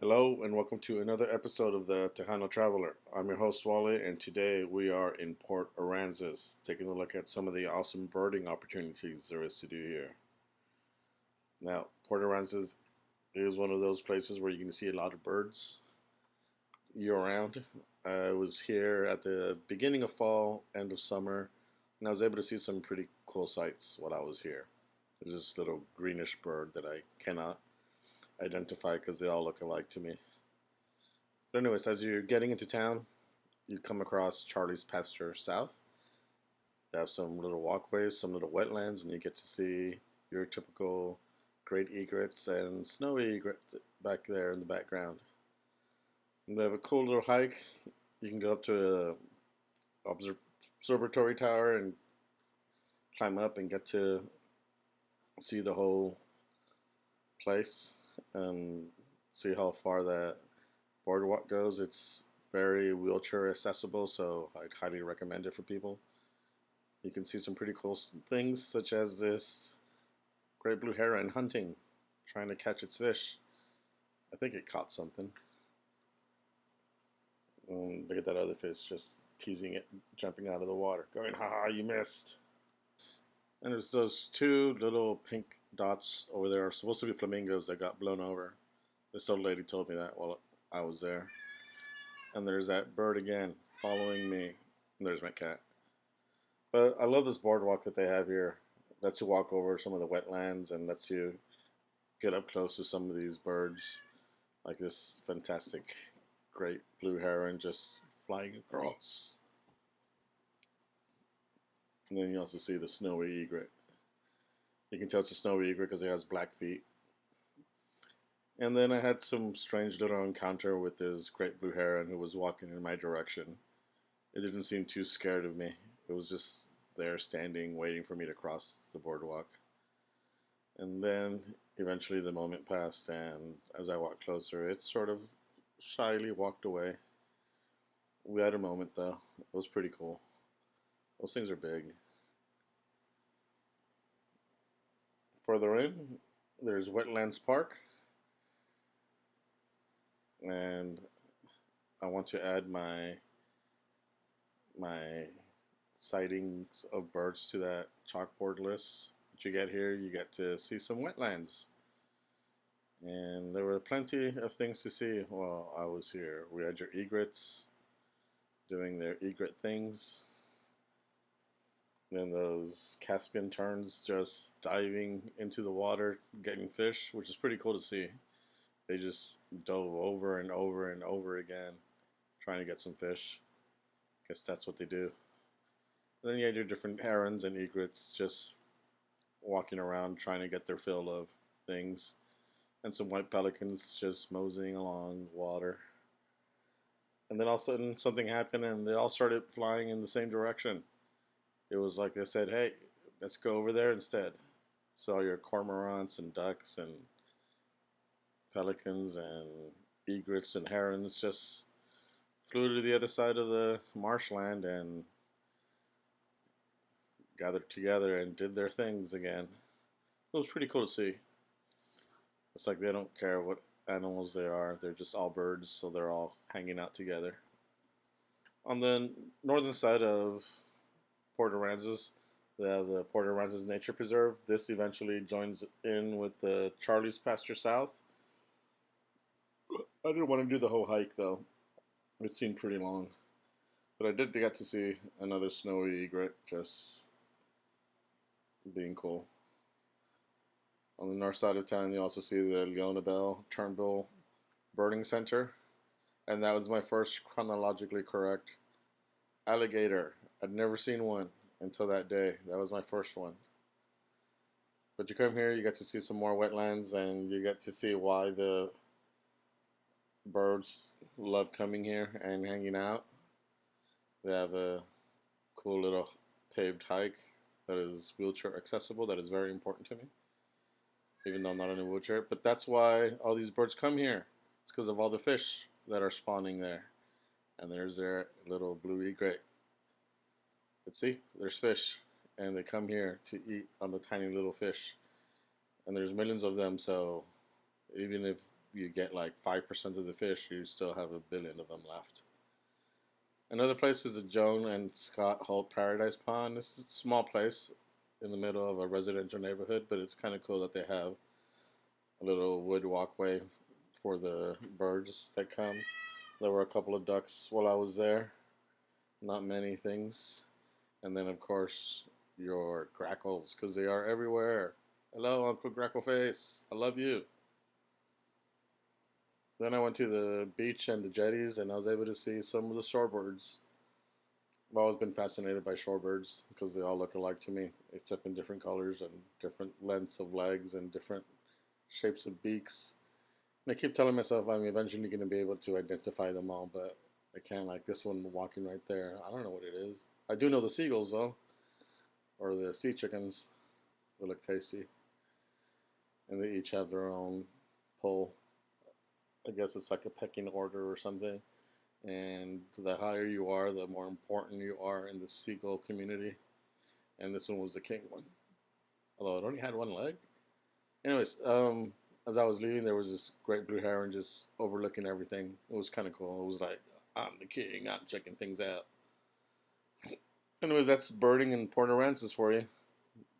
Hello and welcome to another episode of the Tejano Traveler. I'm your host Wally, and today we are in Port Aransas, taking a look at some of the awesome birding opportunities there is to do here. Now, Port Aransas is one of those places where you can see a lot of birds year round. I was here at the beginning of fall, end of summer, and I was able to see some pretty cool sights while I was here. There's this little greenish bird that I cannot identify because they all look alike to me. But anyways, as you're getting into town, you come across Charlie's Pasture South. They have some little walkways, some little wetlands, and you get to see your typical great egrets and snowy egrets back there in the background. And they have a cool little hike. You can go up to a observatory tower and climb up and get to see the whole place and see how far that boardwalk goes. It's very wheelchair accessible, so I'd highly recommend it for people. You can see some pretty cool things, such as this great blue heron hunting, trying to catch its fish. I think it caught something. Look at that other fish just teasing it, jumping out of the water, going, "Ha ha, you missed." And there's those two little pink dots over there, are supposed to be flamingos that got blown over. This old lady told me that while I was there. And there's that bird again following me. And there's my cat. But I love this boardwalk that they have here. Lets you walk over some of the wetlands and lets you get up close to some of these birds, like this fantastic, great blue heron just flying across. And then you also see the snowy egret. You can tell it's a snowy egret because it has black feet. And then I had some strange little encounter with this great blue heron who was walking in my direction. It didn't seem too scared of me. It was just there standing, waiting for me to cross the boardwalk. And then eventually the moment passed, and as I walked closer, it sort of shyly walked away. We had a moment though. It was pretty cool. Those things are big. Further in, there's Wetlands Park. And I want to add my sightings of birds to that chalkboard list that you get here. You get to see some wetlands. And there were plenty of things to see while I was here. We had your egrets doing their egret things. Then those Caspian terns just diving into the water, getting fish, which is pretty cool to see. They just dove over and over and over again, trying to get some fish. Guess that's what they do. And then you had your different herons and egrets just walking around, trying to get their fill of things. And some white pelicans just moseying along the water. And then all of a sudden something happened and they all started flying in the same direction. It was like they said, "Hey, let's go over there instead." So all your cormorants and ducks and pelicans and egrets and herons just flew to the other side of the marshland and gathered together and did their things again. It was pretty cool to see. It's like they don't care what animals they are, they're just all birds, so they're all hanging out together. On the northern side of Port Aransas, they have the Port Aransas Nature Preserve. This eventually joins in with the Charlie's Pasture South. I didn't want to do the whole hike though. It seemed pretty long. But I did get to see another snowy egret just being cool. On the north side of town, you also see the Leonabelle Turnbull Birding Center. And that was my first chronologically correct alligator. I'd never seen one until that day. That was my first one. But you come here, you get to see some more wetlands, and you get to see why the birds love coming here and hanging out. They have a cool little paved hike that is wheelchair accessible. That is very important to me, even though I'm not in a wheelchair. But that's why all these birds come here. It's because of all the fish that are spawning there. And there's their little blue egret. But see, there's fish, and they come here to eat on the tiny little fish. And there's millions of them, so even if you get like 5% of the fish, you still have a billion of them left. Another place is the Joan and Scott Holt Paradise Pond. It's a small place in the middle of a residential neighborhood, but it's kind of cool that they have a little wood walkway for the birds that come. There were a couple of ducks while I was there, not many things. And then, of course, your grackles, because they are everywhere. Hello, Uncle Grackleface. I love you. Then I went to the beach and the jetties, and I was able to see some of the shorebirds. I've always been fascinated by shorebirds because they all look alike to me, except in different colors and different lengths of legs and different shapes of beaks. And I keep telling myself I'm eventually going to be able to identify them all, but I can't. Like this one walking right there, I don't know what it is. I do know the seagulls though, or the sea chickens. They look tasty, and they each have their own pull. I guess it's like a pecking order or something. And the higher you are, the more important you are in the seagull community. And this one was the king one, although it only had one leg. Anyways, as I was leaving, there was this great blue heron just overlooking everything. It was kind of cool. It was like, I'm the king. I'm checking things out. Anyways, that's birding in Port Aransas for you.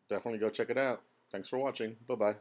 Definitely go check it out. Thanks for watching. Bye-bye.